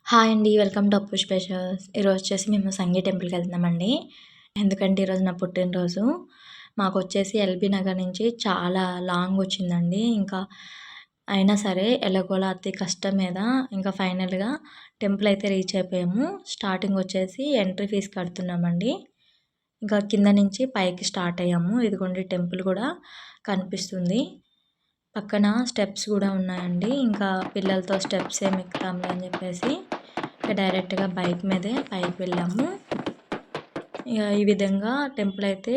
Hi అండి. Welcome to అప్పు specials. ఈరోజు వచ్చేసి మేము సంగీ టెంపుల్‌కి వెళ్తున్నామండి. ఎందుకంటే ఈరోజు నా పుట్టినరోజు. మాకొచ్చేసి ఎల్బీ నగర్ నుంచి చాలా లాంగ్ వచ్చిందండి. ఇంకా అయినా సరే ఎలాగోలా అతి కష్టం మీద ఇంకా ఫైనల్‌గా టెంపుల్ అయితే రీచ్ అయిపోయాము. స్టార్టింగ్ వచ్చేసి ఎంట్రీ ఫీజ్ కడుతున్నామండి. ఇంకా కింద నుంచి పైకి స్టార్ట్ అయ్యాము. ఇదిగోండి టెంపుల్ కూడా కనిపిస్తుంది. పక్కన స్టెప్స్ కూడా ఉన్నాయండి. ఇంకా పిల్లలతో స్టెప్స్ ఏమి ఎక్కుతాంలే అని చెప్పేసి ఇక డైరెక్ట్‌గా బైక్ మీదే పైకి వెళ్ళాము. ఇక ఈ విధంగా టెంపుల్ అయితే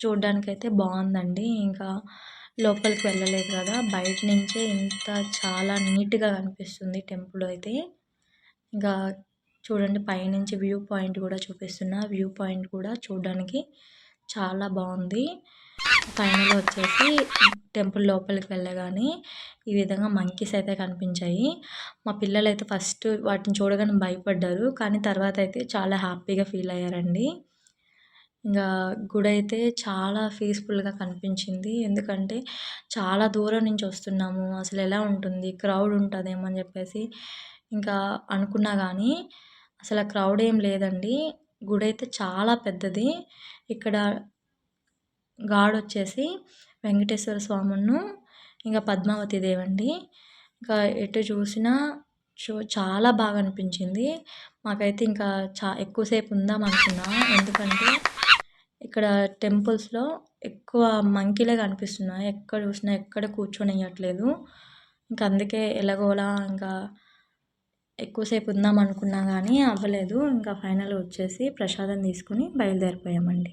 చూడ్డానికైతే బాగుందండి. ఇంకా లోపలికి వెళ్ళలేదు కదా! బయట నుంచే ఇంత చాలా నీట్‌గా కనిపిస్తుంది టెంపుల్ అయితే. ఇంకా చూడండి పైనుంచి వ్యూ పాయింట్ కూడా చూపిస్తున్నా. వ్యూ పాయింట్ కూడా చూడడానికి చాలా బాగుంది. ఫైనల్‌గా వచ్చేసి టెంపుల్ లోపలికి వెళ్ళగానే ఈ విధంగా మంకీస్ అయితే కనిపించాయి. మా పిల్లలైతే ఫస్ట్ వాటిని చూడగానే భయపడ్డారు. కానీ తర్వాత అయితే చాలా హ్యాపీగా ఫీల్ అయ్యారండి. ఇంగా గుడైతే చాలా పీస్‌ఫుల్‌గా కనిపించింది. ఎందుకంటే చాలా దూరం నుంచి వస్తున్నాము. అసలెలా ఉంటుంది? క్రౌడ్ ఉంటదేమో అని చెప్పేసి ఇంకా అనుకున్నా గానీ అసల క్రౌడ్ ఏం లేదండి. గుడైతే చాలా పెద్దది. ఇక్కడ గాడొచ్చేసి వెంకటేశ్వర స్వామును, ఇంకా పద్మావతి దేవండి. ఇంకా ఎటు చూసినా చాలా బాగా అనిపించింది. మాకైతే ఇంకా ఎక్కువ సేపు ఉందాం అనుకున్నా. ఎందుకంటే ఇక్కడ టెంపుల్స్‌లో ఎక్కువ మంకీలే కనిపిస్తున్నాయి. ఎక్కడ చూసినా ఎక్కడ కూర్చొనియ్యట్లేదు. ఇంక అందుకే ఎలాగోలా ఇంకా ఎక్కువ సేపు ఉందాం అనుకున్నా గానీ అవ్వలేదు. ఇంకా ఫైనల్‌గా వచ్చేసి ప్రసాదం తీసుకొని బయలుదేరిపోయామండి.